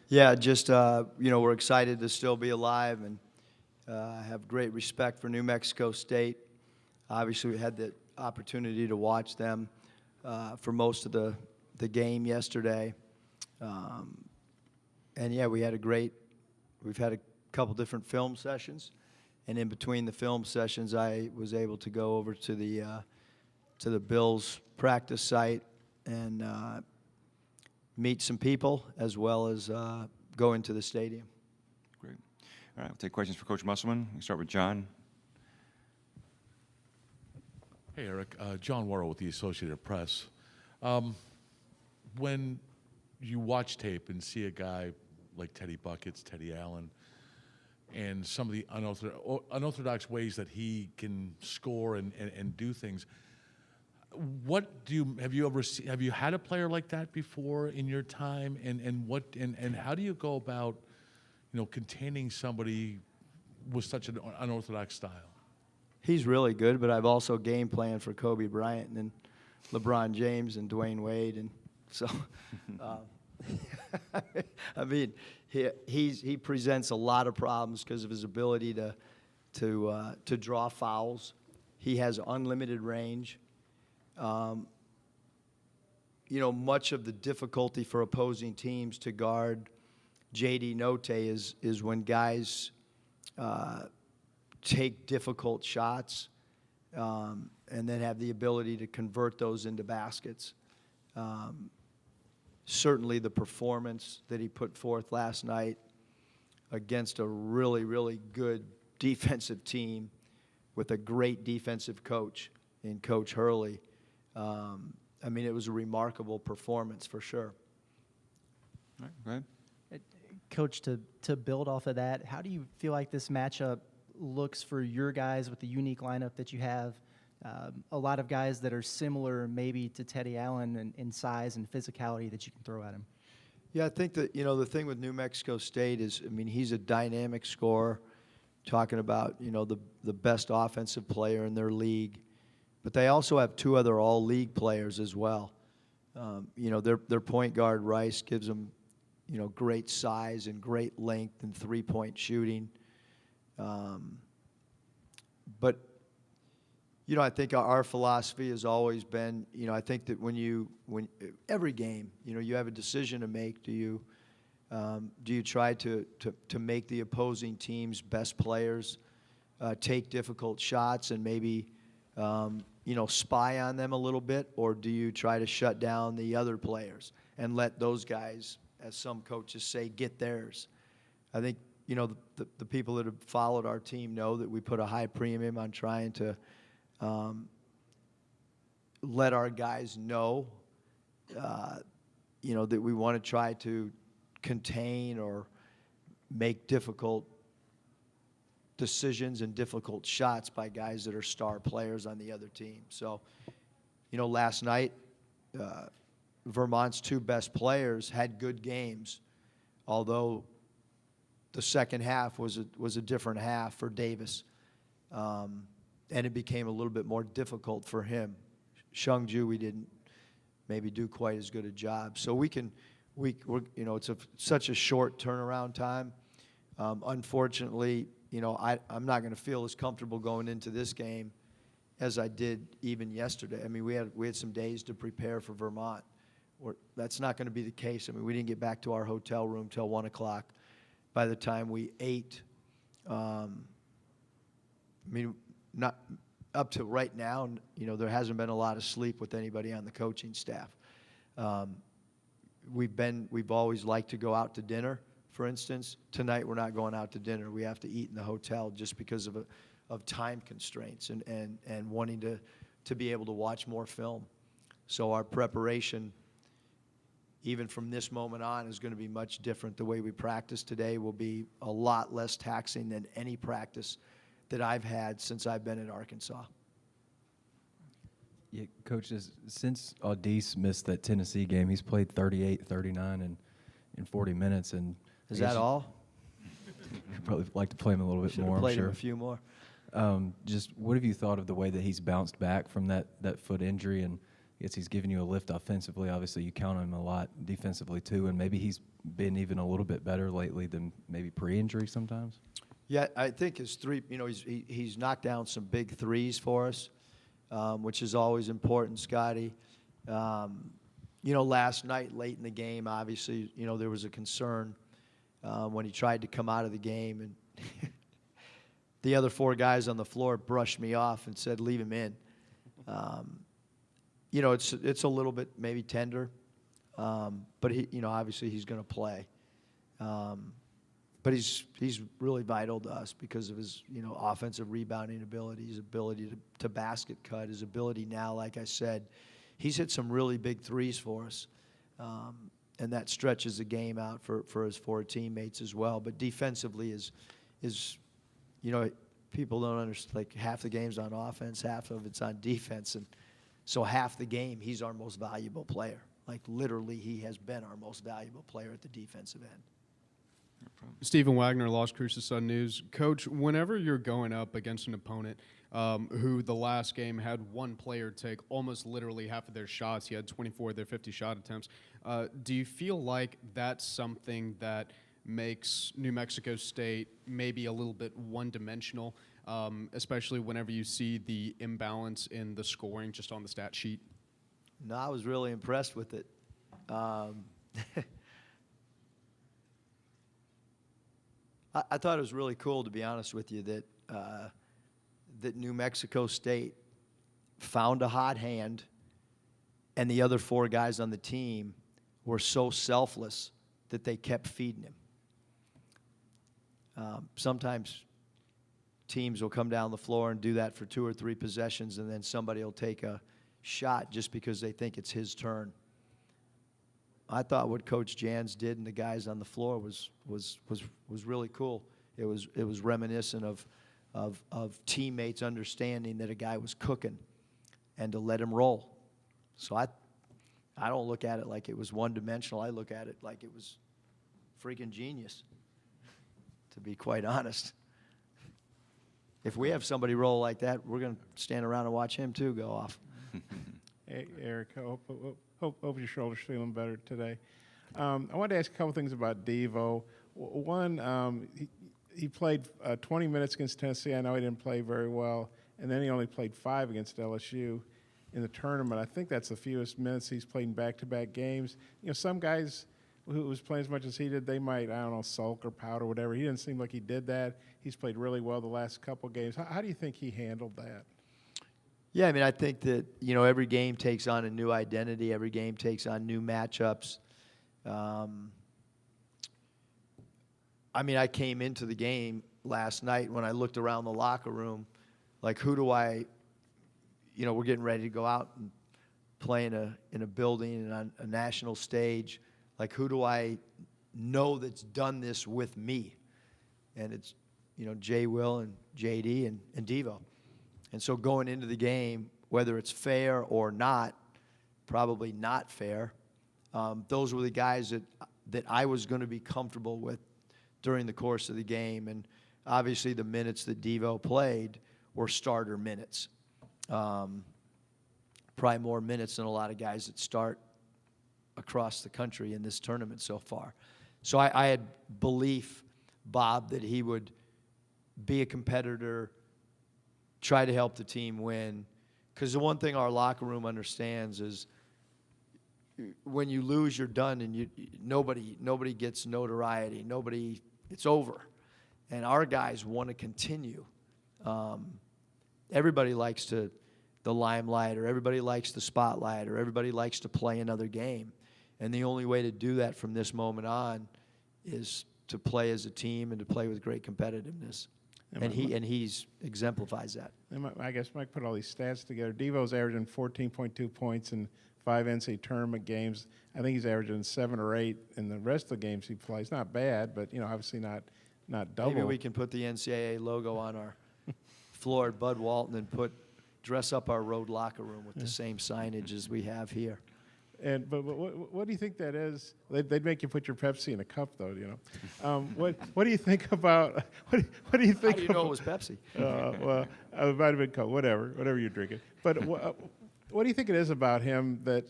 Yeah, just, we're excited to still be alive and have great respect for New Mexico State. Obviously, we had the opportunity to watch them for most of the game yesterday. And, yeah, we've had a couple different film sessions. And in between the film sessions, I was able to go over to the Bills practice site and meet some people, as well as go into the stadium. Great. All right, we'll take questions for Coach Musselman. We start with John. Hey, Eric. John Worrell with the Associated Press. When you watch tape and see a guy like Teddy Buckets, Teddy Allen, and some of the unorthodox ways that he can score and do things, have you had a player like that before in your time, and how do you go about containing somebody with such an unorthodox style? He's really good, but I've also game planned for Kobe Bryant and LeBron James and Dwayne Wade, and so I mean he presents a lot of problems because of his ability to draw fouls. He has unlimited range. Much of the difficulty for opposing teams to guard J.D. Note is when guys take difficult shots and then have the ability to convert those into baskets. Certainly the performance that he put forth last night against a really, really good defensive team with a great defensive coach in Coach Hurley. It was a remarkable performance for sure. All right, go ahead. Coach, to build off of that, how do you feel like this matchup looks for your guys with the unique lineup that you have? A lot of guys that are similar maybe to Teddy Allen in size and physicality that you can throw at him. Yeah, I think that, the thing with New Mexico State is, he's a dynamic scorer, talking about, the best offensive player in their league. But they also have two other all-league players as well. Their point guard, Rice, gives them, great size and great length and three-point shooting. But I think our philosophy has always been, I think that when every game, you have a decision to make. Do you try to make the opposing team's best players take difficult shots and maybe, spy on them a little bit, or do you try to shut down the other players and let those guys, as some coaches say, get theirs? I think, the people that have followed our team know that we put a high premium on trying to let our guys know, that we want to try to contain or make difficult decisions and difficult shots by guys that are star players on the other team. So, last night, Vermont's two best players had good games, although the second half was a different half for Davis. And it became a little bit more difficult for him. Shungju, we didn't maybe do quite as good a job. So it's such a short turnaround time. Unfortunately, I'm not going to feel as comfortable going into this game as I did even yesterday. We had some days to prepare for Vermont. That's not going to be the case. We didn't get back to our hotel room till 1 o'clock. By the time we ate, not up to right now, there hasn't been a lot of sleep with anybody on the coaching staff. We've always liked to go out to dinner, for instance. Tonight we're not going out to dinner. We have to eat in the hotel just because of time constraints and wanting to be able to watch more film. So our preparation, even from this moment on, is going to be much different. The way we practice today will be a lot less taxing than any practice that I've had since I've been at Arkansas. Yeah, Coach, since Audice missed that Tennessee game, he's played 38, 39 in 40 minutes. And is that all? You'd probably like to play him a little bit more, I'm played sure. Him a few more. Just what have you thought of the way that he's bounced back from that foot injury? And guess he's giving you a lift offensively. Obviously, you count on him a lot defensively too, and maybe he's been even a little bit better lately than maybe pre-injury sometimes. Yeah, I think his three, he's knocked down some big threes for us, which is always important, Scotty. Last night, late in the game, obviously, there was a concern when he tried to come out of the game, and the other 4 guys on the floor brushed me off and said, leave him in. It's a little bit maybe tender, but obviously he's going to play. But he's really vital to us because of his, offensive rebounding ability, his ability to basket cut, his ability now, like I said, he's hit some really big threes for us. And that stretches the game out for his 4 teammates as well. But defensively is people don't understand, like half the game's on offense, half of it's on defense. And so half the game, he's our most valuable player. Like literally, he has been our most valuable player at the defensive end. Stephen Wagner, Las Cruces Sun News. Coach, whenever you're going up against an opponent who the last game had one player take almost literally half of their shots, he had 24 of their 50 shot attempts, do you feel like that's something that makes New Mexico State maybe a little bit one-dimensional, especially whenever you see the imbalance in the scoring just on the stat sheet? No, I was really impressed with it. I thought it was really cool, to be honest with you, that New Mexico State found a hot hand, and the other 4 guys on the team were so selfless that they kept feeding him. Sometimes teams will come down the floor and do that for 2 or 3 possessions, and then somebody will take a shot just because they think it's his turn. I thought what Coach Jans did and the guys on the floor was really cool. It was reminiscent of teammates understanding that a guy was cooking and to let him roll. So I don't look at it like it was one-dimensional. I look at it like it was freaking genius, to be quite honest. If we have somebody roll like that, we're going to stand around and watch him too go off. Hey, Eric, hope your shoulder's feeling better today. I wanted to ask a couple things about Devo. One, he played 20 minutes against Tennessee. I know he didn't play very well. And then he only played 5 against LSU in the tournament. I think that's the fewest minutes he's played in back-to-back games. Some guys who was playing as much as he did, they might, I don't know, sulk or pout or whatever. He didn't seem like he did that. He's played really well the last couple games. How do you think he handled that? Yeah, I think that, every game takes on a new identity. Every game takes on new matchups. I came into the game last night when I looked around the locker room, like, who do I, we're getting ready to go out and play in a building and on a national stage. Like, who do I know that's done this with me? And it's, Jay Will and JD and Devo. And so going into the game, whether it's fair or not, probably not fair, those were the guys that I was going to be comfortable with during the course of the game. And obviously the minutes that Devo played were starter minutes. Probably more minutes than a lot of guys that start across the country in this tournament so far. So I had belief, Bob, that he would be a competitor, try to help the team win. Because the one thing our locker room understands is when you lose, you're done, and nobody gets notoriety. It's over. And our guys want to continue. Everybody likes the limelight, or everybody likes the spotlight, or everybody likes to play another game. And the only way to do that from this moment on is to play as a team and to play with great competitiveness. And he's exemplifies that. I guess Mike put all these stats together. Devo's averaging 14.2 points in 5 NCAA tournament games. I think he's averaging 7 or 8 in the rest of the games he plays. Not bad, but obviously not double. Maybe we can put the NCAA logo on our floor at Bud Walton and dress up our road locker room with the same signage as we have here. But what do you think that is? They'd make you put your Pepsi in a cup, though. What do you think about? What do you think? How do you know it was Pepsi? Well, it might have been Coke. Whatever you're drinking. But What do you think it is about him that,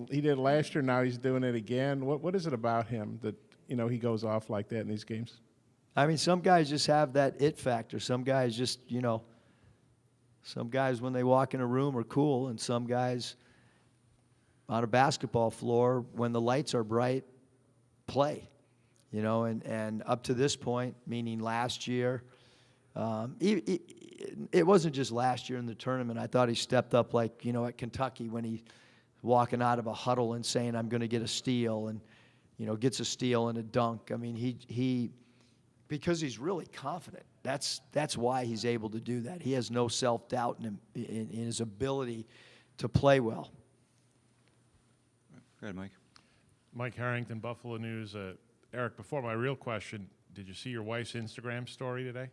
he did last year, now he's doing it again? What is it about him that, he goes off like that in these games? I mean, some guys just have that it factor. Some guys just, some guys when they walk in a room are cool, and some guys on a basketball floor, when the lights are bright, play. And up to this point, meaning last year, it wasn't just last year in the tournament. I thought he stepped up like, at Kentucky when he walking out of a huddle and saying, I'm going to get a steal, and, gets a steal and a dunk. I mean, he because he's really confident. That's why he's able to do that. He has no self-doubt in his ability to play well. Go ahead, Mike. Mike Harrington, Buffalo News. Eric, before my real question, did you see your wife's Instagram story today?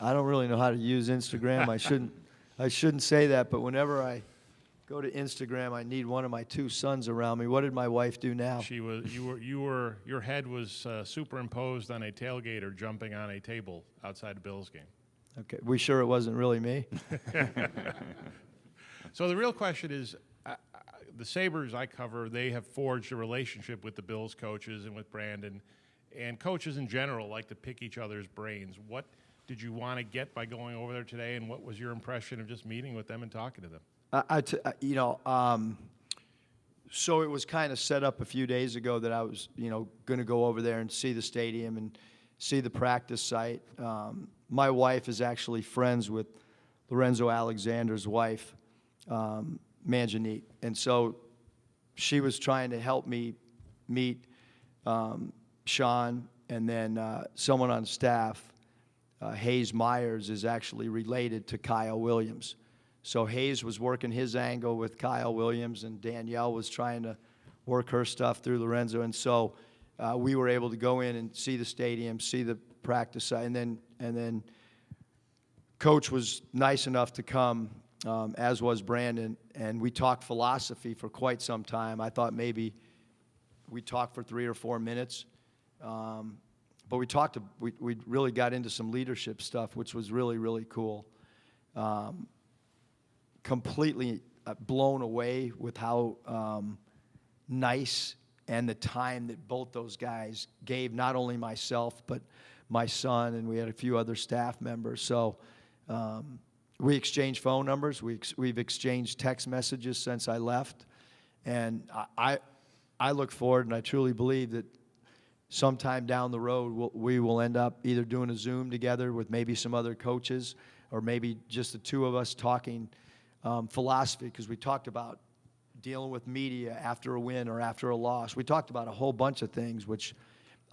I don't really know how to use Instagram. I shouldn't say that, but whenever I go to Instagram, I need one of my two sons around me. What did my wife do now? Your head was superimposed on a tailgater jumping on a table outside the Bills game. Okay, we sure it wasn't really me? So the real question is, the Sabres I cover, they have forged a relationship with the Bills coaches and with Brandon, and coaches in general like to pick each other's brains. What did you want to get by going over there today, and what was your impression of just meeting with them and talking to them? So it was kind of set up a few days ago that I was, going to go over there and see the stadium and see the practice site. My wife is actually friends with Lorenzo Alexander's wife, Manjanit, and so she was trying to help me meet Sean, and then someone on staff, Hayes Myers, is actually related to Kyle Williams. So Hayes was working his angle with Kyle Williams, and Danielle was trying to work her stuff through Lorenzo. And so we were able to go in and see the stadium, see the practice site, and then Coach was nice enough to come, as was Brandon, and we talked philosophy for quite some time. I thought maybe we talked for 3 or 4 minutes, but we really got into some leadership stuff, which was really, really cool. Completely blown away with how nice and the time that both those guys gave, not only myself, but my son, and we had a few other staff members. So we exchanged phone numbers. We've exchanged text messages since I left. And I look forward, and I truly believe that sometime down the road, we will end up either doing a Zoom together with maybe some other coaches, or maybe just the two of us talking philosophy, because we talked about dealing with media after a win or after a loss. We talked about a whole bunch of things, which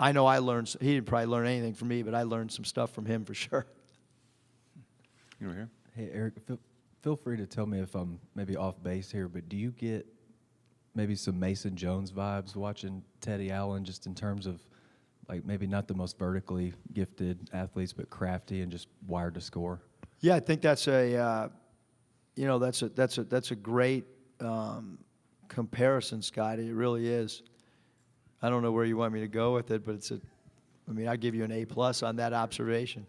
I know I learned. He didn't probably learn anything from me, but I learned some stuff from him for sure. You over here? Hey, Eric, feel free to tell me if I'm maybe off base here, but do you get maybe some Mason Jones vibes watching Teddy Allen, just in terms of, like, maybe not the most vertically gifted athletes, but crafty and just wired to score? Yeah, I think that's a great comparison, Scotty. It really is. I don't know where you want me to go with it, but I'll give you an A+ on that observation.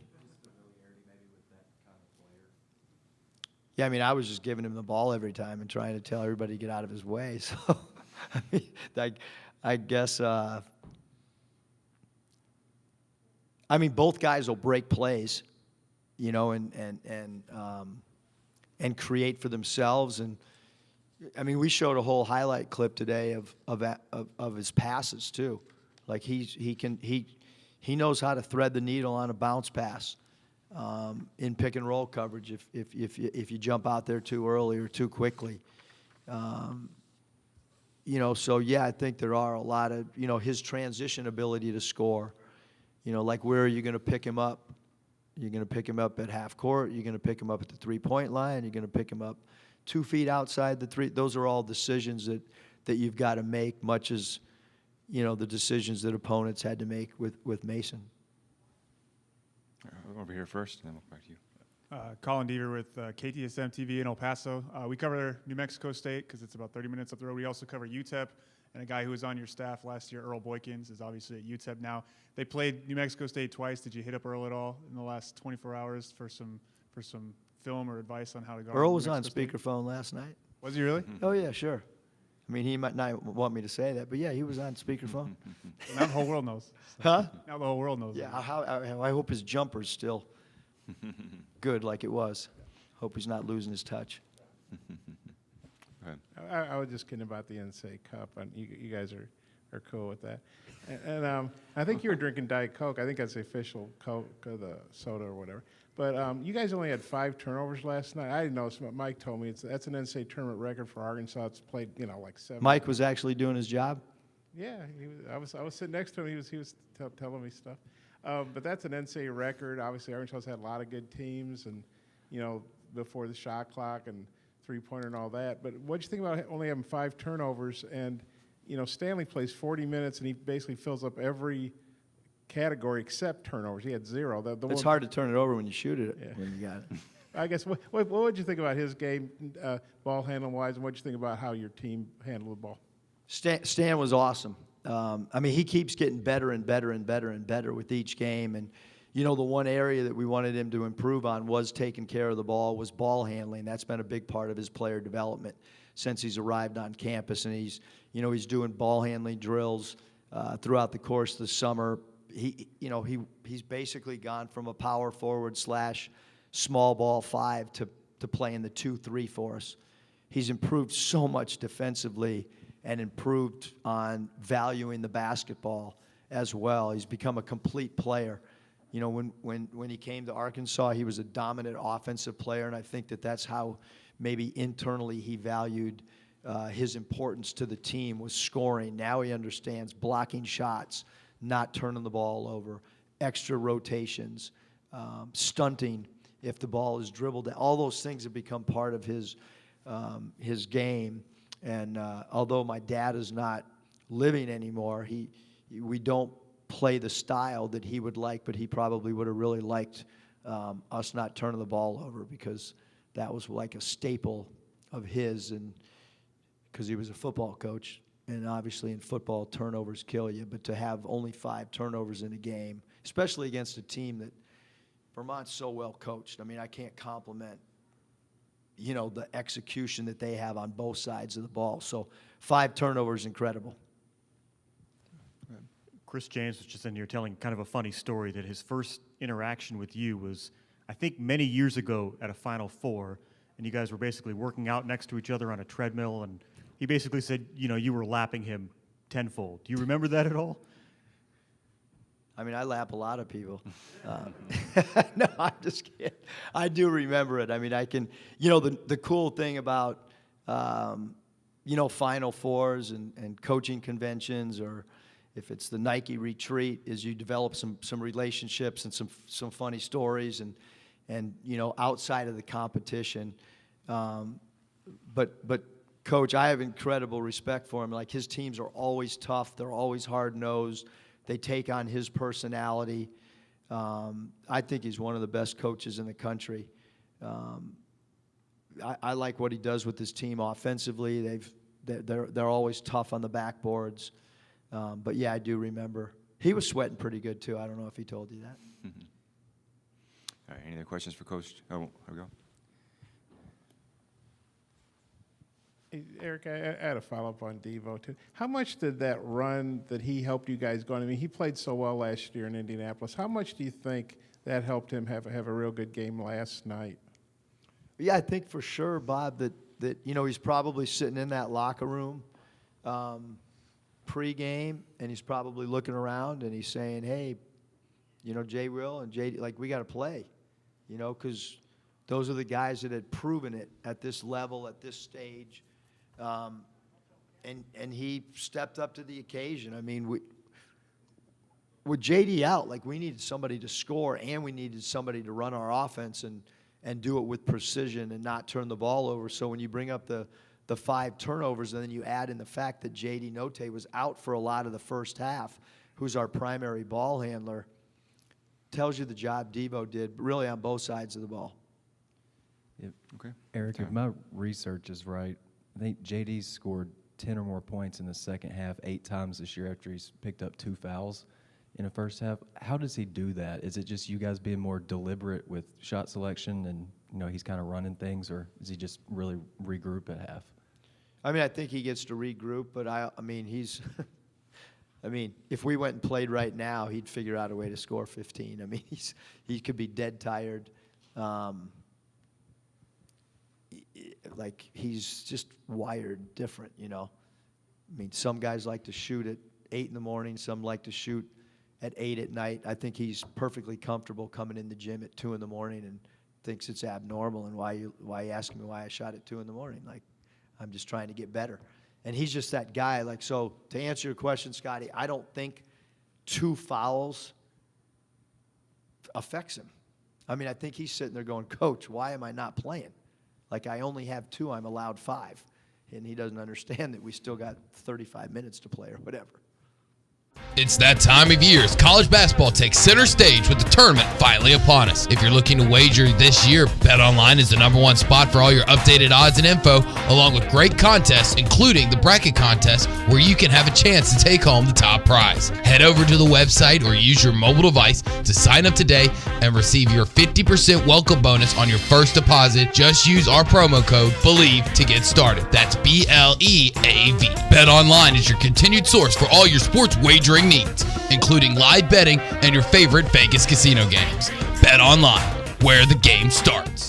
Yeah, I was just giving him the ball every time and trying to tell everybody to get out of his way. So, I guess, both guys will break plays, and create for themselves. And we showed a whole highlight clip today of his passes too. Like he knows how to thread the needle on a bounce pass. In pick and roll coverage, if you jump out there too early or too quickly, So yeah, I think there are a lot of his transition ability to score. Like, where are you going to pick him up? You're going to pick him up at half court. You're going to pick him up at the 3-point line. You're going to pick him up 2 feet outside the three. Those are all decisions that you've got to make, much as the decisions that opponents had to make with Mason. Over here first, and then we'll back to you. Colin Deaver with KTSM TV in El Paso. We cover New Mexico State because it's about 30 minutes up the road. We also cover UTEP, and a guy who was on your staff last year, Earl Boykins, is obviously at UTEP now. They played New Mexico State twice. Did you hit up Earl at all in the last 24 hours for some film or advice on how to go? Earl was on speakerphone last night. Was he really? Oh, yeah, sure. I mean, he might not want me to say that, but yeah, he was on speakerphone. Now the whole world knows. Huh? Now the whole world knows. Yeah, I hope his jumper's still good like it was. Hope he's not losing his touch. Go ahead. I was just kidding about the NCAA Cup, and you guys are cool with that. And I think you were drinking Diet Coke. I think that's the official Coke, the soda or whatever. But you guys only had 5 turnovers last night. I didn't know. Mike told me that's an NCAA tournament record for Arkansas. It's played, like 7. Mike was actually doing his job. Yeah, I was sitting next to him. He was telling me stuff. But that's an NCAA record. Obviously, Arkansas's had a lot of good teams, and before the shot clock and three-pointer and all that. But what'd you think about only having 5 turnovers? And Stanley plays 40 minutes, and he basically fills up every category except turnovers. He had 0. It's hard to turn it over when you shoot it when you got it. I guess what would you think about his game, ball handling wise, and what did you think about how your team handled the ball? Stan was awesome. I mean, he keeps getting better and better and better and better with each game. And the one area that we wanted him to improve on was taking care of the ball, was ball handling. That's been a big part of his player development since he's arrived on campus. And he's doing ball handling drills throughout the course of the summer. He's basically gone from a power forward / small ball 5 to playing the 2-3 for us. He's improved so much defensively and improved on valuing the basketball as well. He's become a complete player. When he came to Arkansas, he was a dominant offensive player, and I think that's how maybe internally he valued his importance to the team was scoring. Now he understands blocking shots, not turning the ball over, extra rotations, stunting if the ball is dribbled. All those things have become part of his game. And although my dad is not living anymore, we don't play the style that he would like, but he probably would have really liked us not turning the ball over, because that was like a staple of his, and because he was a football coach. And obviously in football, turnovers kill you. But to have only 5 turnovers in a game, especially against a team that Vermont's so well coached. I mean, I can't compliment, the execution that they have on both sides of the ball. So 5 turnovers, incredible. Chris James was just in here telling kind of a funny story that his first interaction with you was, I think, many years ago at a Final Four, and you guys were basically working out next to each other on a treadmill, and he basically said, you were lapping him tenfold. Do you remember that at all? I mean, I lap a lot of people. No, I'm just kidding. I do remember it. I mean, I can, the cool thing about, Final Fours and coaching conventions, or if it's the Nike retreat, is you develop some relationships and some funny stories and outside of the competition. But Coach, I have incredible respect for him. Like, his teams are always tough. They're always hard-nosed. They take on his personality. I think he's one of the best coaches in the country. I like what he does with his team offensively. They're always tough on the backboards. But yeah, I do remember. He was sweating pretty good too. I don't know if he told you that. All right, any other questions for Coach? Oh, here we go. Hey, Eric, I had a follow-up on Devo, too. How much did that run that he helped you guys go on? I mean, he played so well last year in Indianapolis. How much do you think that helped him have a real good game last night? Yeah, I think for sure, Bob, that he's probably sitting in that locker room pre-game, and he's probably looking around, and he's saying, hey, Jay Will and JD, like, we got to play, because those are the guys that had proven it at this level, at this stage. And he stepped up to the occasion. I mean, with JD out, like, we needed somebody to score, and we needed somebody to run our offense and do it with precision and not turn the ball over. So when you bring up the 5 turnovers, and then you add in the fact that JD Notae was out for a lot of the first half, who's our primary ball handler, tells you the job Devo did really on both sides of the ball. Yep. Okay. Eric, if my research is right, I think JD's scored 10 or more points in the second half 8 times this year after he's picked up 2 fouls. in the first half. How does he do that? Is it just you guys being more deliberate with shot selection and, he's kind of running things, or does he just really regroup at half? I mean, I think he gets to regroup, but I mean, he's if we went and played right now, he'd figure out a way to score 15. I mean, he could be dead tired. Like, he's just wired different, I mean, some guys like to shoot at 8 in the morning. Some like to shoot at 8 at night. I think he's perfectly comfortable coming in the gym at 2 in the morning and thinks it's abnormal. And why you asking me why I shot at 2 in the morning? Like, I'm just trying to get better. And he's just that guy. Like, so to answer your question, Scotty, I don't think 2 fouls affects him. I mean, I think he's sitting there going, Coach, why am I not playing? Like, I only have 2, I'm allowed 5. And he doesn't understand that we still got 35 minutes to play or whatever. It's that time of year as college basketball takes center stage with the tournament finally upon us. If you're looking to wager this year, BetOnline is the #1 spot for all your updated odds and info, along with great contests, including the bracket contest, where you can have a chance to take home the top prize. Head over to the website or use your mobile device to sign up today and receive your 50% welcome bonus on your first deposit. Just use our promo code BELIEVE to get started. That's BLEAV. BetOnline is your continued source for all your sports wagering needs, including live betting and your favorite Vegas casino games. Bet online, where the game starts.